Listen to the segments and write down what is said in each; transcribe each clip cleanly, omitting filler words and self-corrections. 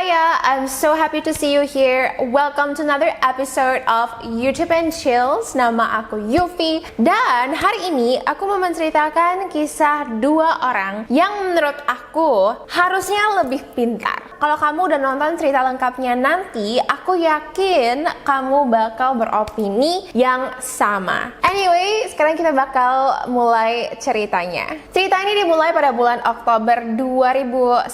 Hiya, I'm so happy to see you here. Welcome to another episode of YouTube and Chills. Nama aku Yufi dan hari ini aku mau menceritakan kisah dua orang yang menurut aku harusnya lebih pintar. Kalau kamu udah nonton cerita lengkapnya nanti, aku yakin kamu bakal beropini yang sama. Anyway, sekarang kita bakal mulai ceritanya. Cerita ini dimulai pada bulan Oktober 2019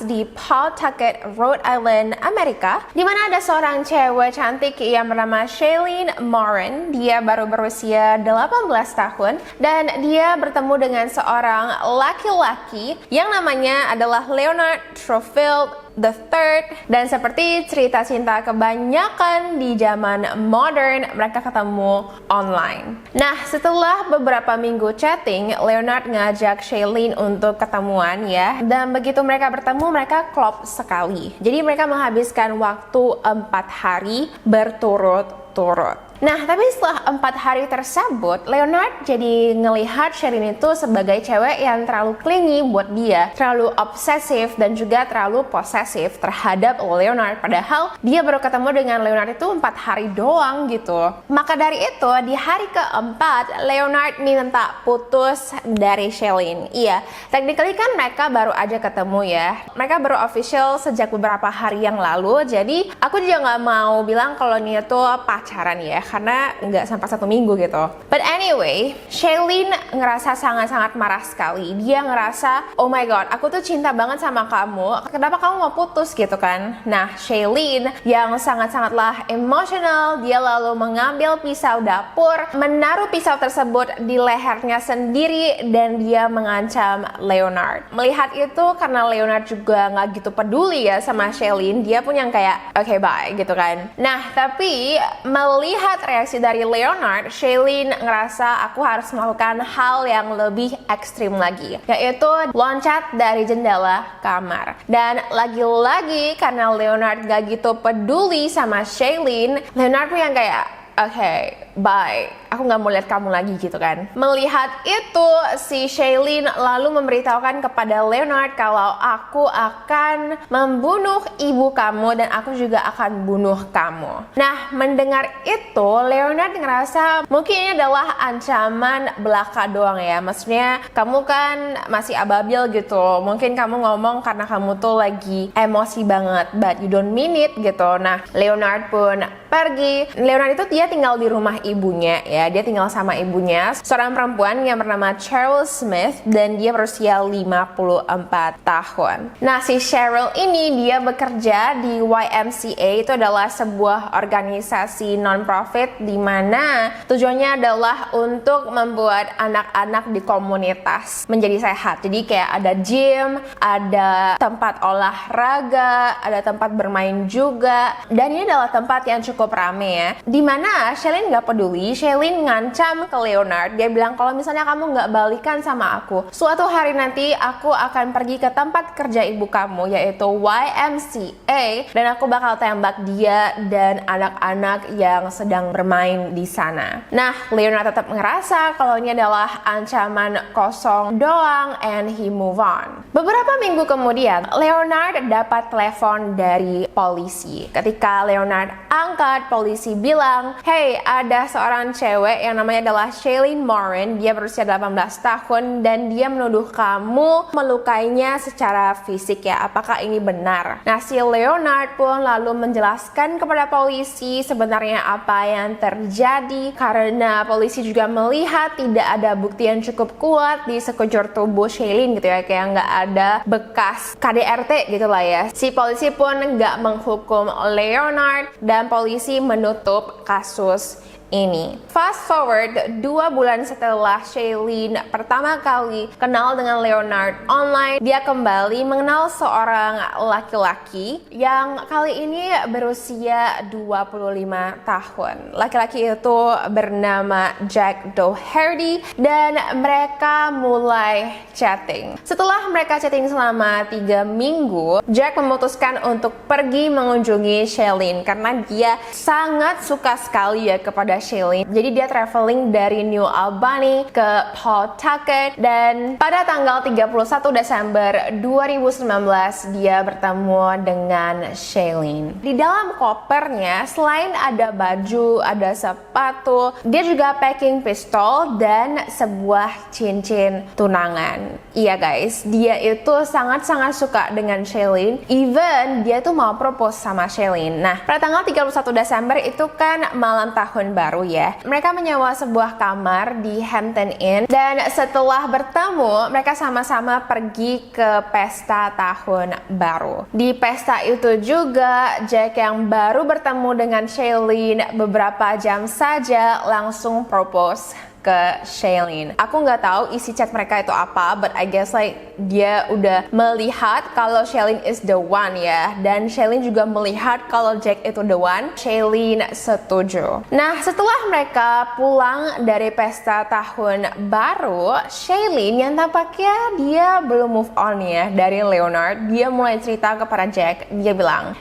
di Pawtucket, Rhode Island, Amerika, di mana ada seorang cewek cantik yang bernama Shailene Morin. Dia baru berusia 18 tahun dan dia bertemu dengan seorang laki-laki yang namanya adalah Leonard Trofield the Third, dan seperti cerita cinta kebanyakan di zaman modern, mereka ketemu online. Nah, setelah beberapa minggu chatting, Leonard ngajak Shailene untuk ketemuan ya, dan begitu mereka bertemu, mereka klop sekali. Jadi mereka menghabiskan waktu 4 hari berturut-turut. Nah, tapi setelah 4 hari tersebut, Leonard jadi ngelihat Shailene itu sebagai cewek yang terlalu clingy buat dia, terlalu obsesif dan juga terlalu posesif terhadap Leonard. Padahal dia baru ketemu dengan Leonard itu 4 hari doang gitu. Maka dari itu, di hari keempat, Leonard minta putus dari Shailene. Iya, technically kan mereka baru aja ketemu ya. Mereka baru official sejak beberapa hari yang lalu. Jadi, aku juga nggak mau bilang kalau ini tuh pacaran ya, karena nggak sampai 1 minggu gitu. But anyway, Shailene ngerasa sangat-sangat marah sekali. Dia ngerasa, oh my god, aku tuh cinta banget sama kamu, kenapa kamu mau putus gitu kan. Nah, Shailene yang sangat-sangatlah emosional, dia lalu mengambil pisau dapur, menaruh pisau tersebut di lehernya sendiri, dan dia mengancam Leonard. Melihat itu, karena Leonard juga nggak gitu peduli ya sama Shailene, dia pun yang kayak, okay bye gitu kan. Nah, tapi melihat reaksi dari Leonard, Shailene ngerasa aku harus melakukan hal yang lebih ekstrim lagi, yaitu loncat dari jendela kamar. Dan lagi-lagi karena Leonard gak gitu peduli sama Shailene, Leonard pun yang kayak, okay, bye, aku gak mau lihat kamu lagi gitu kan. Melihat itu, si Shailene lalu memberitahukan kepada Leonard kalau aku akan membunuh ibu kamu dan aku juga akan bunuh kamu. Nah, mendengar itu, Leonard ngerasa mungkin ini adalah ancaman belaka doang ya. Maksudnya, kamu kan masih ababil gitu. Mungkin kamu ngomong karena kamu tuh lagi emosi banget, but you don't mean it gitu. Nah, Leonard pun pergi. Leonard itu dia tinggal di rumah ibunya ya, dia tinggal sama ibunya, seorang perempuan yang bernama Cheryl Smith, dan dia berusia 54 tahun. Nah, si Cheryl ini dia bekerja di YMCA, itu adalah sebuah organisasi non-profit di mana tujuannya adalah untuk membuat anak-anak di komunitas menjadi sehat. Jadi kayak ada gym, ada tempat olahraga, ada tempat bermain juga, dan ini adalah tempat yang cukup rame ya, dimana Shailene nggak peduli. Shailene ngancam ke Leonard. Dia bilang kalau misalnya kamu nggak balikan sama aku, suatu hari nanti aku akan pergi ke tempat kerja ibu kamu, yaitu YMCA, dan aku bakal tembak dia dan anak-anak yang sedang bermain di sana. Nah, Leonard tetap ngerasa kalau ini adalah ancaman kosong doang, and he move on. Beberapa minggu kemudian, Leonard dapat telepon dari polisi. Ketika Leonard angkat, polisi bilang, hey, ada seorang cewek yang namanya adalah Shailene Morin. Dia berusia 18 tahun dan dia menuduh kamu melukainya secara fisik ya. Apakah ini benar? Nah, si Leonard pun lalu menjelaskan kepada polisi sebenarnya apa yang terjadi, karena polisi juga melihat tidak ada bukti yang cukup kuat di sekujur tubuh Shailene gitu ya, kayak nggak ada bekas KDRT gitu lah ya. Si polisi pun nggak menghukum Leonard dan polisi menutup kasus ini. Fast forward 2 bulan setelah Shailene pertama kali kenal dengan Leonard online, dia kembali mengenal seorang laki-laki yang kali ini berusia 25 tahun. Laki-laki itu bernama Jack Doherty dan mereka mulai chatting. Setelah mereka chatting selama 3 minggu, Jack memutuskan untuk pergi mengunjungi Shailene karena dia sangat suka sekali ya kepada Shailene. Jadi dia traveling dari New Albany ke Pawtucket, dan pada tanggal 31 Desember 2019 dia bertemu dengan Shailene. Di dalam kopernya selain ada baju, ada sepatu, dia juga packing pistol dan sebuah cincin tunangan. Iya guys, dia itu sangat-sangat suka dengan Shailene. Even dia tuh mau propose sama Shailene. Nah, pada tanggal 31 Desember itu kan malam tahun baru ya. Mereka menyewa sebuah kamar di Hampton Inn, dan setelah bertemu, mereka sama-sama pergi ke pesta tahun baru. Di pesta itu juga, Jack yang baru bertemu dengan Shailene beberapa jam saja langsung propose ke Shailene. Aku nggak tahu isi chat mereka itu apa, but I guess like dia udah melihat kalau Shailene is the one ya, dan Shailene juga melihat kalau Jack itu the one. Shailene setuju. Nah, setelah mereka pulang dari pesta tahun baru, Shailene yang tampaknya dia belum move on ya dari Leonard, dia mulai cerita kepada Jack. Dia bilang,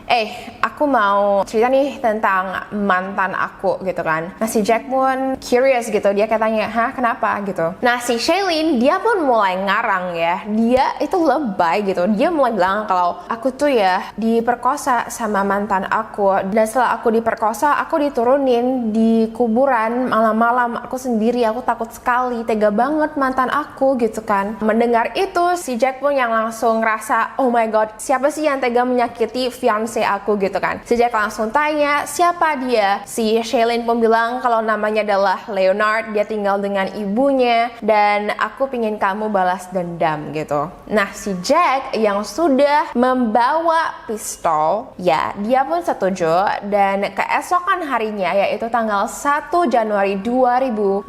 aku mau cerita nih tentang mantan aku gitu kan. Nah, si Jack pun curious gitu, dia katanya, hah kenapa gitu. Nah, si Shailene dia pun mulai ngarang ya, dia itu lebay gitu. Dia mulai bilang kalau aku tuh ya diperkosa sama mantan aku, dan setelah aku diperkosa aku diturunin di kuburan malam-malam, aku sendiri, aku takut sekali, tega banget mantan aku gitu kan. Mendengar itu si Jack pun yang langsung ngerasa, oh my god, siapa sih yang tega menyakiti fiance aku gitu kan. Si Jack langsung tanya siapa dia. Si Shailene pun bilang kalau namanya adalah Leonard, dia tinggal dengan ibunya, dan aku pingin kamu balas dendam gitu. Nah, si Jack yang sudah membawa pistol ya, dia pun setuju, dan keesokan harinya yaitu tanggal 1 Januari 2020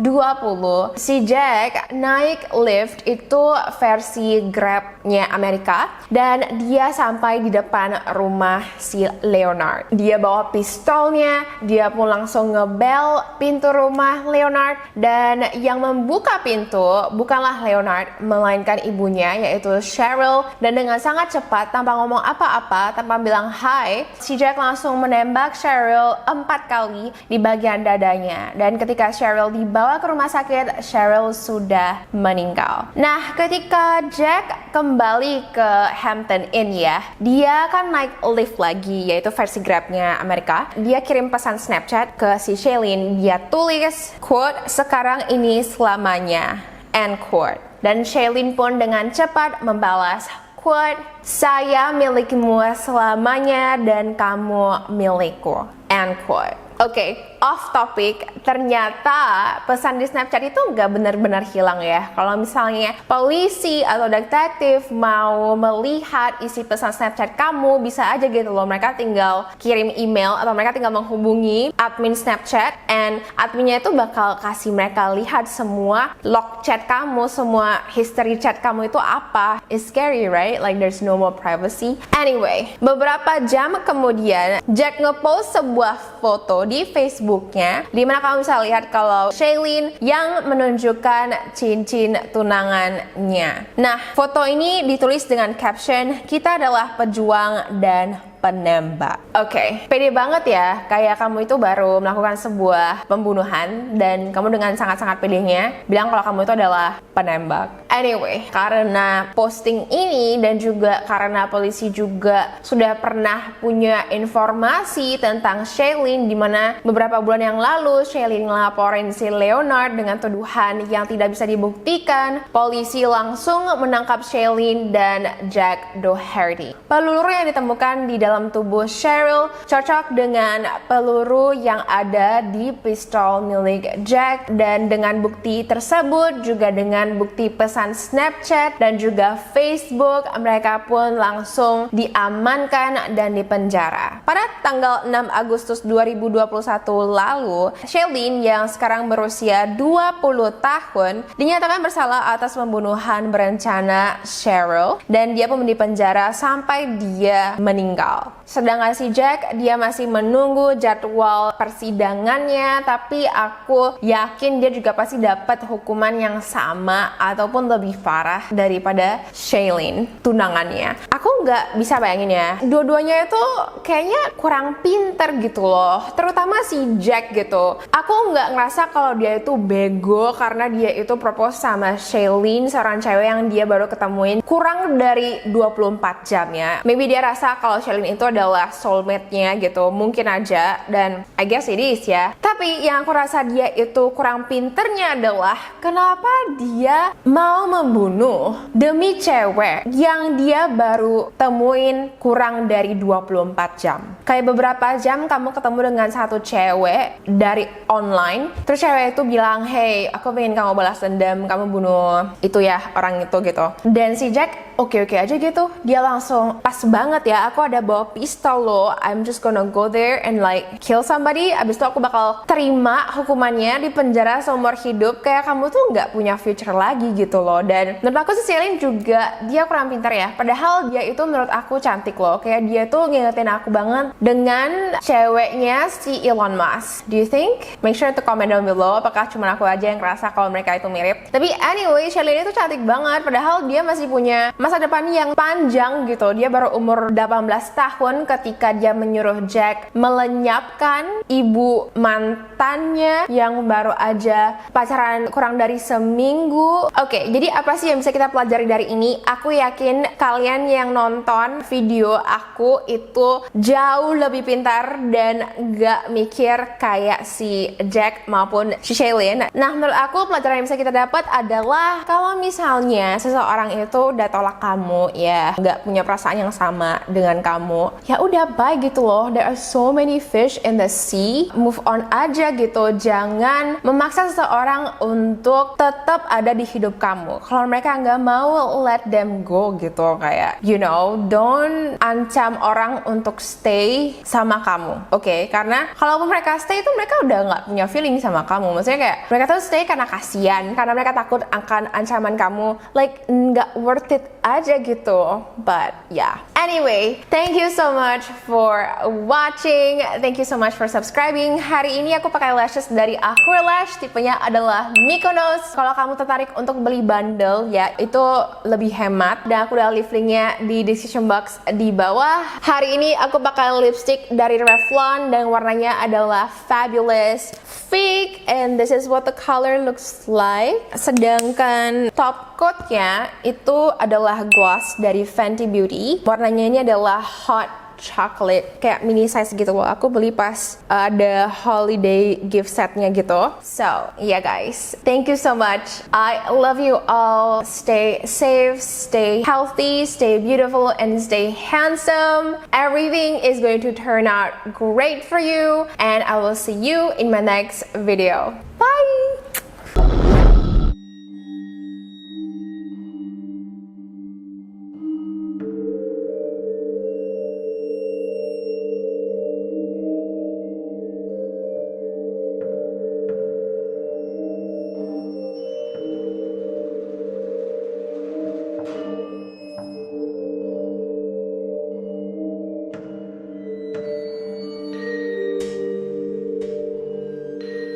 si Jack naik lift, itu versi Grab-nya Amerika, dan dia sampai di depan rumah si Leonard. Dia bawa pistolnya, dia pun langsung ngebel pintu rumah Leonard, dan yang membuka pintu bukanlah Leonard, melainkan ibunya yaitu Cheryl. Dan dengan sangat cepat, tanpa ngomong apa-apa, tanpa bilang hi, si Jack langsung menembak Cheryl 4 kali di bagian dadanya. Dan ketika Cheryl dibawa ke rumah sakit, Cheryl sudah meninggal. Nah, ketika Jack kembali ke Hampton Inn ya, dia kan naik lift lagi, yaitu versi Grab-nya Amerika. Dia kirim pesan Snapchat ke si Shailene, dia tulis quote, sekarang ini selamanya, end quote. Dan Shailene pun dengan cepat membalas quote, saya milikmu selamanya dan kamu milikku, end quote. Oke, off topic, ternyata pesan di Snapchat itu nggak benar-benar hilang ya. Kalau misalnya polisi atau detektif mau melihat isi pesan Snapchat kamu, bisa aja gitu loh. Mereka tinggal kirim email atau mereka tinggal menghubungi admin Snapchat, and adminnya itu bakal kasih mereka lihat semua log chat kamu, semua history chat kamu itu apa. It's scary, right? Like there's no more privacy. Anyway, beberapa jam kemudian Jack ngepost sebuah foto di Facebooknya, dimana kamu bisa lihat kalau Shailene yang menunjukkan cincin tunangannya. Nah, foto ini ditulis dengan caption, kita adalah pejuang dan penembak. Oke, pede banget ya, kayak kamu itu baru melakukan sebuah pembunuhan dan kamu dengan sangat-sangat pedenya bilang kalau kamu itu adalah penembak. Anyway, karena posting ini dan juga karena polisi juga sudah pernah punya informasi tentang Shailene, dimana beberapa bulan yang lalu Shailene ngelaporin si Leonard dengan tuduhan yang tidak bisa dibuktikan, polisi langsung menangkap Shailene dan Jack Doherty. Peluru yang ditemukan di dalam tubuh Cheryl cocok dengan peluru yang ada di pistol milik Jack, dan dengan bukti tersebut juga dengan bukti pesan Snapchat dan juga Facebook, mereka pun langsung diamankan dan dipenjara. Pada tanggal 6 Agustus 2021 lalu, Shailene yang sekarang berusia 20 tahun dinyatakan bersalah atas pembunuhan berencana Cheryl, dan dia pun dipenjara sampai dia meninggal. hal. Sedangkan si Jack, dia masih menunggu jadwal persidangannya, tapi aku yakin dia juga pasti dapat hukuman yang sama ataupun lebih parah daripada Shailene, tunangannya. Aku nggak bisa bayangin ya, dua-duanya itu kayaknya kurang pinter gitu loh, terutama si Jack gitu. Aku nggak ngerasa kalau dia itu bego karena dia itu propose sama Shailene, seorang cewek yang dia baru ketemuin kurang dari 24 jam ya. Maybe dia rasa kalau Shailene itu adalah soulmate-nya gitu, mungkin aja, dan I guess it is ya. Tapi yang aku rasa dia itu kurang pinternya adalah kenapa dia mau membunuh demi cewek yang dia baru temuin kurang dari 24 jam. Kayak beberapa jam kamu ketemu dengan satu cewek dari online, terus cewek itu bilang, hey, aku pengen kamu balas dendam, kamu bunuh itu ya, orang itu gitu. Dan si Jack oke-oke aja gitu, dia langsung pas banget ya, aku ada bawa pistol loh, I'm just gonna go there and like kill somebody, abis itu aku bakal terima hukumannya di penjara seumur hidup, kayak kamu tuh nggak punya future lagi gitu loh. Dan menurut aku si Shailene juga dia kurang pintar ya, padahal dia itu menurut aku cantik loh, kayak dia tuh ngingetin aku banget dengan ceweknya si Elon Musk. Do you think? Make sure to comment down below apakah cuma aku aja yang ngerasa kalau mereka itu mirip. Tapi anyway, Shailene itu cantik banget, padahal dia masih punya masa depan yang panjang gitu. Dia baru umur 18 tahun ketika dia menyuruh Jack melenyapkan ibu mantannya yang baru aja pacaran kurang dari seminggu. Oke, jadi apa sih yang bisa kita pelajari dari ini? Aku yakin kalian yang nonton video aku itu jauh lebih pintar dan gak mikir kayak si Jack maupun si Shailene. Nah, menurut aku pelajaran yang bisa kita dapat adalah kalau misalnya seseorang itu udah tolak kamu ya, nggak punya perasaan yang sama dengan kamu, ya udah bye gitu loh. There are so many fish in the sea, move on aja gitu. Jangan memaksa seseorang untuk tetap ada di hidup kamu. Kalau mereka nggak mau, let them go gitu. Kayak you know, don't ancam orang untuk stay sama kamu, oke? Karena kalaupun mereka stay itu mereka udah nggak punya feeling sama kamu. Maksudnya kayak mereka tuh stay karena kasihan, karena mereka takut akan ancaman kamu, like nggak worth it aja gitu. But yeah, anyway, thank you so much for watching, thank you so much for subscribing. Hari ini aku pakai lashes dari Aqua Lash, tipenya adalah Mykonos. Kalau kamu tertarik untuk beli bundle ya, itu lebih hemat, dan aku udah leave linknya di description box di bawah. Hari ini aku pakai lipstick dari Revlon dan warnanya adalah Fabulous Fake, and this is what the color looks like. Sedangkan top coat-nya itu adalah gloss dari Fenty Beauty. Warnanya ini adalah Hot Chocolate, kayak mini size gitu loh. Aku beli pas ada holiday gift setnya gitu. So yeah guys, thank you so much. I love you all. Stay safe, stay healthy, stay beautiful, and stay handsome. Everything is going to turn out great for you, and I will see you in my next video. Bye.